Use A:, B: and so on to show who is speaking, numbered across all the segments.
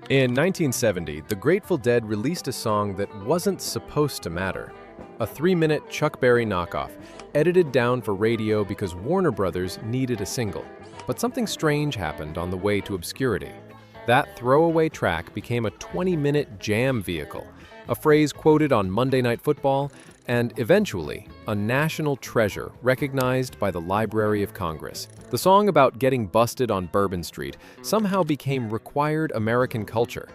A: In 1970, the Grateful Dead released a song that wasn't supposed to matter. A 3-minute Chuck Berry knockoff, edited down for radio because Warner Brothers needed a single. But something strange happened on the way to obscurity. That throwaway track became a 20-minute jam vehicle, a phrase quoted on Monday Night Football, and eventually, a national treasure recognized by the Library of Congress. The song about getting busted on Bourbon Street somehow became required American culture.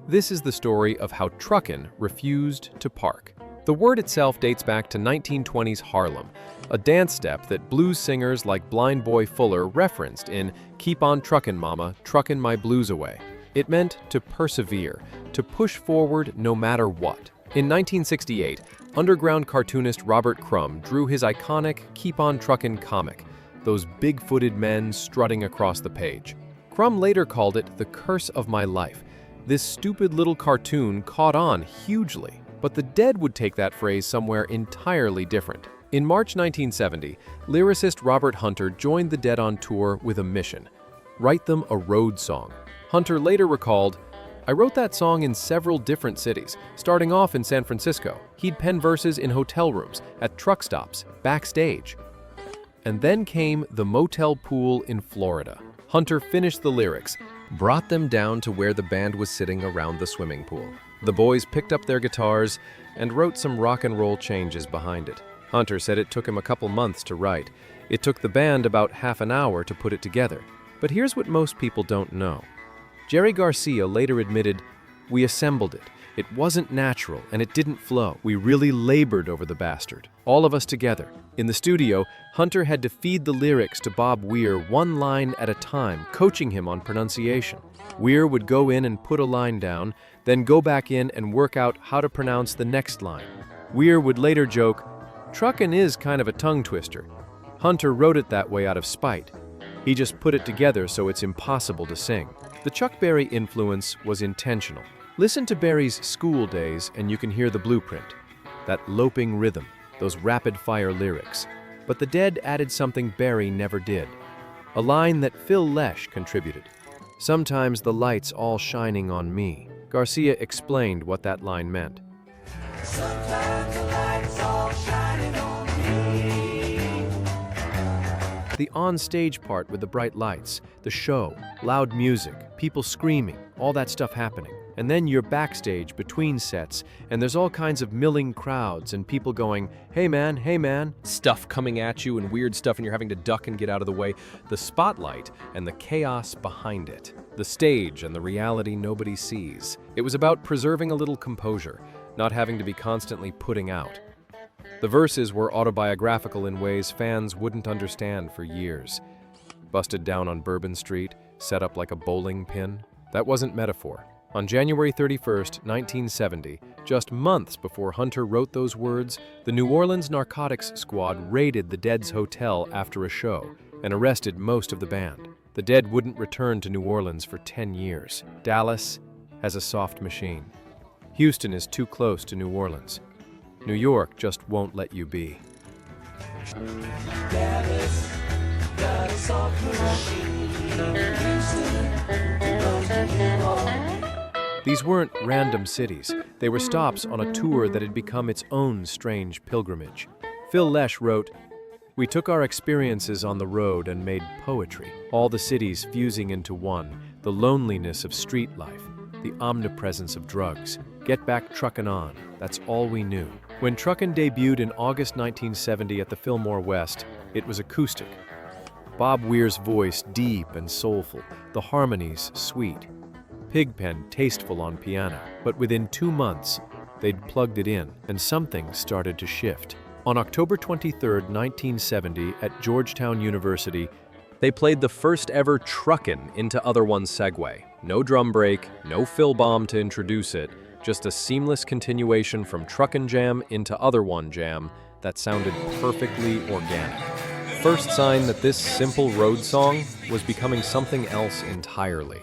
A: This is the story of how Truckin refused to park. The word itself dates back to 1920s Harlem, a dance step that blues singers like Blind Boy Fuller referenced in "Keep on Truckin' Mama, Truckin' My Blues Away." It meant to persevere, to push forward no matter what. In 1968, underground cartoonist Robert Crumb drew his iconic Keep on Truckin' comic, those big-footed men strutting across the page. Crumb later called it the curse of my life. This stupid little cartoon caught on hugely, but the Dead would take that phrase somewhere entirely different. In March 1970, lyricist Robert Hunter joined the Dead on tour with a mission: write them a road song. Hunter later recalled, "I wrote that song in several different cities, starting off in San Francisco. He'd pen verses in hotel rooms, at truck stops, backstage. And then came the motel pool in Florida." Hunter finished the lyrics, brought them down to where the band was sitting around the swimming pool. The boys picked up their guitars and wrote some rock and roll changes behind it. Hunter said it took him a couple months to write. It took the band about half an hour to put it together. But here's what most people don't know. Jerry Garcia later admitted, "We assembled it. It wasn't natural and it didn't flow. We really labored over the bastard, all of us together." In the studio, Hunter had to feed the lyrics to Bob Weir one line at a time, coaching him on pronunciation. Weir would go in and put a line down, then go back in and work out how to pronounce the next line. Weir would later joke, "Truckin' is kind of a tongue twister. Hunter wrote it that way out of spite. He just put it together so it's impossible to sing." The Chuck Berry influence was intentional. Listen to Berry's School Days and you can hear the blueprint. That loping rhythm, those rapid-fire lyrics. But the Dead added something Berry never did. A line that Phil Lesh contributed. "Sometimes the light's all shining on me." Garcia explained what that line meant. "Sometimes the light's all shining on me." The on-stage part with the bright lights, the show, loud music, people screaming, all that stuff happening. And then you're backstage between sets, and there's all kinds of milling crowds and people going, hey man, stuff coming at you and weird stuff, and you're having to duck and get out of the way. The spotlight and the chaos behind it. The stage and the reality nobody sees. It was about preserving a little composure, not having to be constantly putting out. The verses were autobiographical in ways fans wouldn't understand for years. Busted down on Bourbon Street, set up like a bowling pin. That wasn't metaphor. On January 31st, 1970, just months before Hunter wrote those words, the New Orleans narcotics squad raided the Dead's hotel after a show and arrested most of the band. The Dead wouldn't return to New Orleans for 10 years. Dallas has a soft machine. Houston is too close to New Orleans. New York just won't let you be. Dallas got a soft machine. Houston goes to New Orleans. These weren't random cities. They were stops on a tour that had become its own strange pilgrimage. Phil Lesh wrote, "We took our experiences on the road and made poetry. All the cities fusing into one, the loneliness of street life, the omnipresence of drugs. Get back truckin' on, that's all we knew." When Truckin' debuted in August 1970 at the Fillmore West, it was acoustic. Bob Weir's voice deep and soulful, the harmonies sweet. Pigpen tasteful on piano, but within 2 months, they'd plugged it in, and something started to shift. On October 23, 1970, at Georgetown University, they played the first ever Truckin' into Other One's segue. No drum break, no fill bomb to introduce it, just a seamless continuation from Truckin' Jam into Other One Jam that sounded perfectly organic. First sign that this simple road song was becoming something else entirely.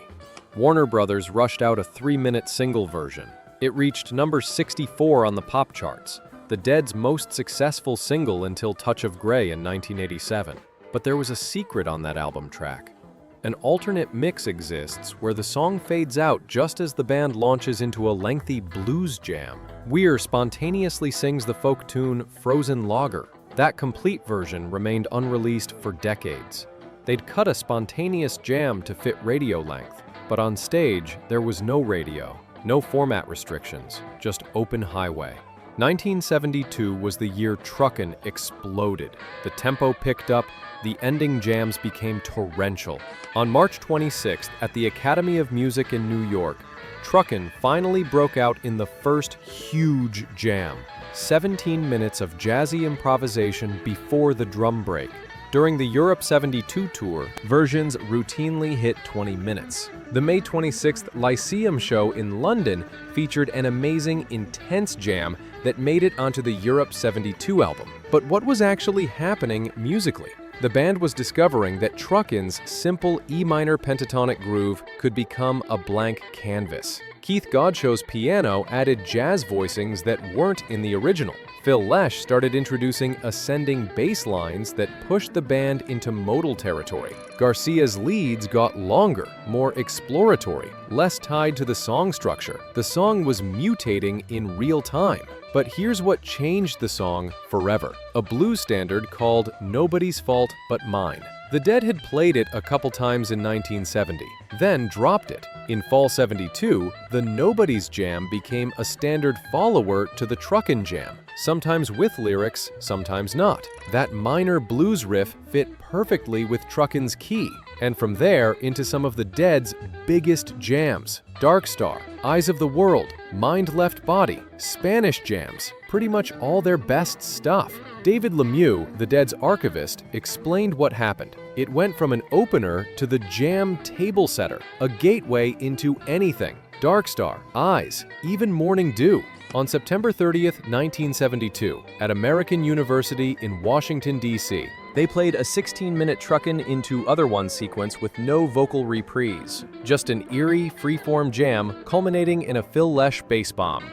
A: Warner Brothers rushed out a 3-minute single version. It reached number 64 on the pop charts, the Dead's most successful single until Touch of Grey in 1987. But there was a secret on that album track. An alternate mix exists where the song fades out just as the band launches into a lengthy blues jam. Weir spontaneously sings the folk tune Frozen Lager. That complete version remained unreleased for decades. They'd cut a spontaneous jam to fit radio length, but on stage there was no radio, no format restrictions, just open highway. 1972 was the year Truckin exploded. The tempo picked up, the ending jams became torrential. On March 26th, at the Academy of Music in New York, Truckin finally broke out in the first huge jam, 17 minutes of jazzy improvisation before the drum break. During the Europe 72 tour, versions routinely hit 20 minutes. The May 26th Lyceum show in London featured an amazing, intense jam that made it onto the Europe 72 album. But what was actually happening musically? The band was discovering that Truckin's simple E minor pentatonic groove could become a blank canvas. Keith Godshow's piano added jazz voicings that weren't in the original. Phil Lesh started introducing ascending bass lines that pushed the band into modal territory. Garcia's leads got longer, more exploratory, less tied to the song structure. The song was mutating in real time. But here's what changed the song forever: a blues standard called Nobody's Fault But Mine. The Dead had played it a couple times in 1970, then dropped it. In fall 72, the Nobody's Jam became a standard follower to the Truckin' Jam, sometimes with lyrics, sometimes not. That minor blues riff fit perfectly with Truckin's key, and from there into some of the Dead's biggest jams: Dark Star, Eyes of the World, Mind Left Body, Spanish jams, pretty much all their best stuff. David Lemieux, the Dead's archivist, explained what happened. It went from an opener to the jam table setter, a gateway into anything: Dark Star, Eyes, even Morning Dew. On September 30th, 1972, at American University in Washington, D.C., they played a 16-minute Truckin' Into Other One sequence with no vocal reprise, just an eerie, freeform jam culminating in a Phil Lesh bass bomb.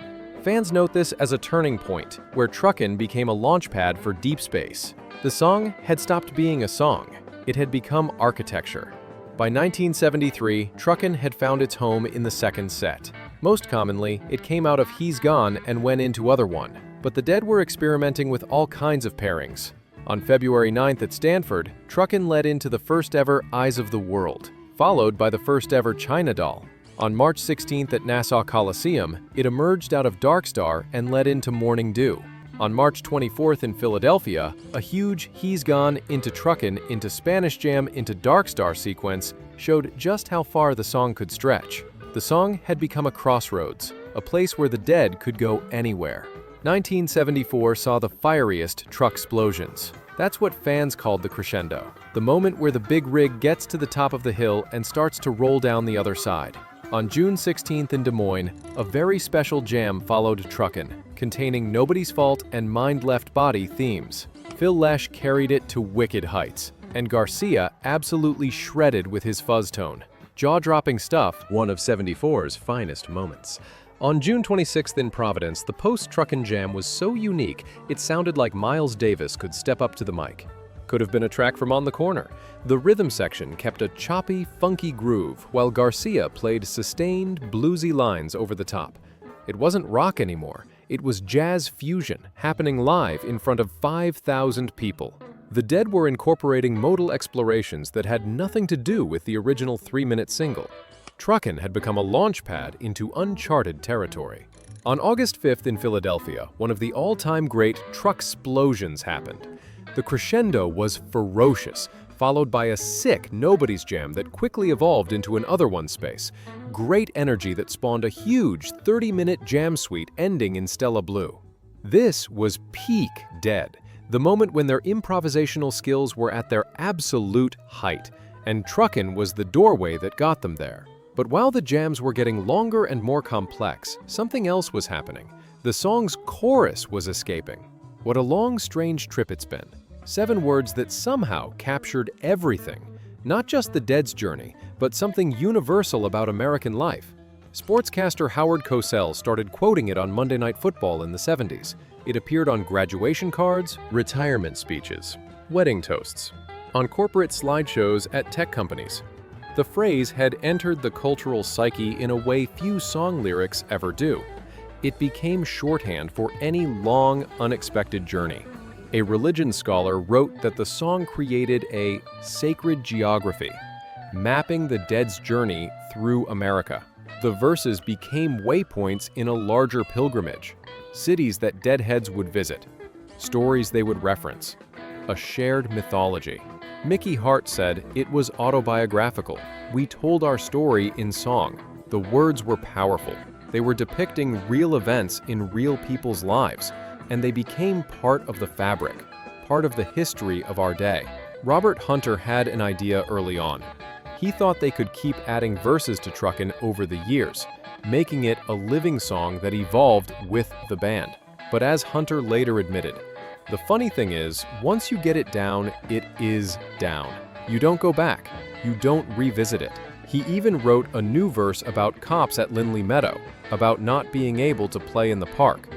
A: Fans note this as a turning point, where Truckin' became a launchpad for deep space. The song had stopped being a song. It had become architecture. By 1973, Truckin' had found its home in the second set. Most commonly, it came out of He's Gone and went into Other One, but the Dead were experimenting with all kinds of pairings. On February 9th at Stanford, Truckin' led into the first ever Eyes of the World, followed by the first ever China Doll. On March 16th at Nassau Coliseum, it emerged out of Dark Star and led into Morning Dew. On March 24th in Philadelphia, a huge He's Gone into Truckin' into Spanish Jam into Dark Star sequence showed just how far the song could stretch. The song had become a crossroads, a place where the Dead could go anywhere. 1974 saw the fieriest Truck-splosions. That's what fans called the crescendo, the moment where the big rig gets to the top of the hill and starts to roll down the other side. On June 16th in Des Moines, a very special jam followed Truckin', containing Nobody's Fault and Mind Left Body themes. Phil Lesh carried it to wicked heights, and Garcia absolutely shredded with his fuzz tone. Jaw-dropping stuff, one of 74's finest moments. On June 26th in Providence, the post-Truckin' Jam was so unique, it sounded like Miles Davis could step up to the mic. Could have been a track from On the Corner. The rhythm section kept a choppy, funky groove, while Garcia played sustained, bluesy lines over the top. It wasn't rock anymore. It was jazz fusion, happening live in front of 5,000 people. The Dead were incorporating modal explorations that had nothing to do with the original 3-minute single. Truckin' had become a launchpad into uncharted territory. On August 5th in Philadelphia, one of the all-time great Truck-splosions happened. The crescendo was ferocious, followed by a sick Nobody's Jam that quickly evolved into an Other One space. Great energy that spawned a huge 30-minute jam suite ending in Stella Blue. This was peak Dead, the moment when their improvisational skills were at their absolute height, and Truckin' was the doorway that got them there. But while the jams were getting longer and more complex, something else was happening. The song's chorus was escaping. What a long, strange trip it's been. 7 words that somehow captured everything. Not just the Dead's journey, but something universal about American life. Sportscaster Howard Cosell started quoting it on Monday Night Football in the 70s. It appeared on graduation cards, retirement speeches, wedding toasts, on corporate slideshows at tech companies. The phrase had entered the cultural psyche in a way few song lyrics ever do. It became shorthand for any long, unexpected journey. A religion scholar wrote that the song created a sacred geography, mapping the dead's journey through America. The verses became waypoints in a larger pilgrimage, cities that deadheads would visit, stories they would reference, a shared mythology. Mickey Hart said it was autobiographical. We told our story in song. The words were powerful. They were depicting real events in real people's lives, and they became part of the fabric, part of the history of our day. Robert Hunter had an idea early on. He thought they could keep adding verses to Truckin over the years, making it a living song that evolved with the band. But as Hunter later admitted, the funny thing is, once you get it down, it is down. You don't go back. You don't revisit it. He even wrote a new verse about cops at Lindley Meadow, about not being able to play in the park.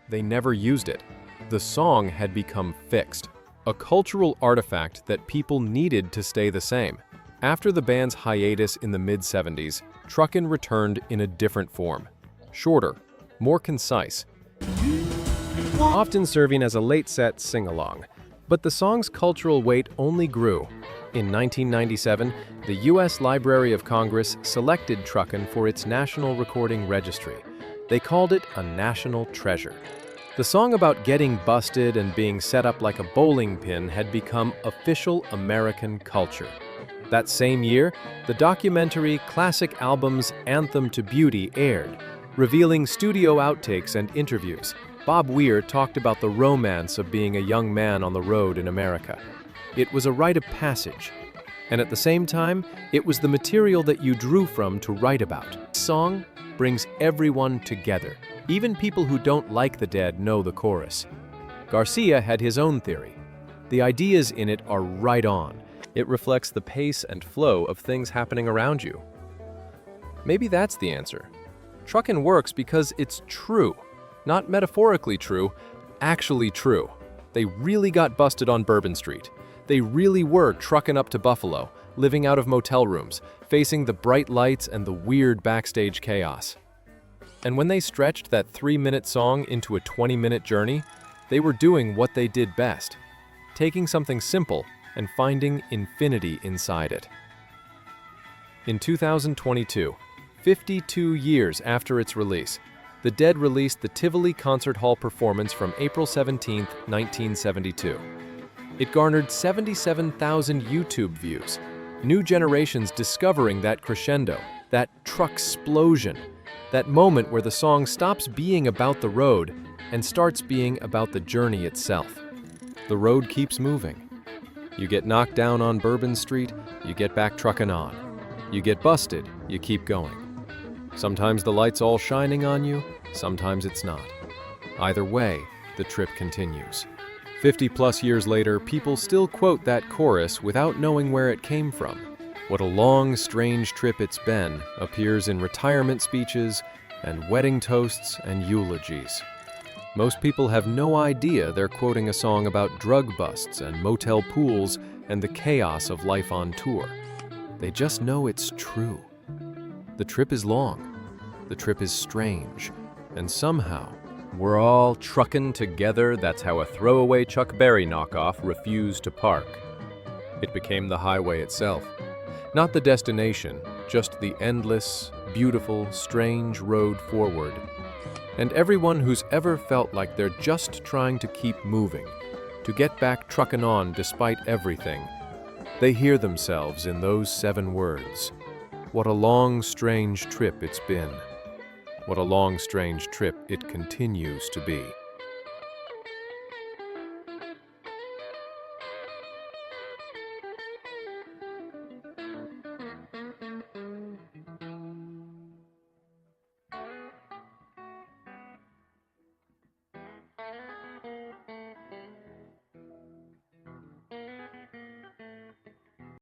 A: They never used it. The song had become fixed, a cultural artifact that people needed to stay the same. After the band's hiatus in the mid-70s, Truckin returned in a different form. Shorter, more concise, often serving as a late-set sing-along. But the song's cultural weight only grew. In 1997, the U.S. Library of Congress selected Truckin for its National Recording Registry. They called it a national treasure. The song about getting busted and being set up like a bowling pin had become official American culture. That same year, the documentary Classic Albums Anthem to Beauty aired, revealing studio outtakes and interviews. Bob Weir talked about the romance of being a young man on the road in America. It was a rite of passage, and at the same time, it was the material that you drew from to write about. This song brings everyone together. Even people who don't like the Dead know the chorus. Garcia had his own theory. The ideas in it are right on. It reflects the pace and flow of things happening around you. Maybe that's the answer. Truckin' works because it's true. Not metaphorically true, actually true. They really got busted on Bourbon Street. They really were trucking up to Buffalo, living out of motel rooms, facing the bright lights and the weird backstage chaos. And when they stretched that 3-minute song into a 20-minute journey, they were doing what they did best, taking something simple and finding infinity inside it. In 2022, 52 years after its release, the Dead released the Tivoli Concert Hall performance from April 17, 1972. It garnered 77,000 YouTube views, new generations discovering that crescendo, that truck-splosion, that moment where the song stops being about the road and starts being about the journey itself. The road keeps moving. You get knocked down on Bourbon Street, you get back trucking on. You get busted, you keep going. Sometimes the light's all shining on you, sometimes it's not. Either way, the trip continues. 50-plus years later, people still quote that chorus without knowing where it came from. What a long, strange trip it's been appears in retirement speeches and wedding toasts and eulogies. Most people have no idea they're quoting a song about drug busts and motel pools and the chaos of life on tour. They just know it's true. The trip is long. The trip is strange. And somehow, we're all truckin' together. That's how a throwaway Chuck Berry knockoff refused to park. It became the highway itself. Not the destination, just the endless, beautiful, strange road forward. And everyone who's ever felt like they're just trying to keep moving, to get back truckin' on despite everything. They hear themselves in those 7 words. What a long, strange trip it's been. What a long, strange trip it continues to be.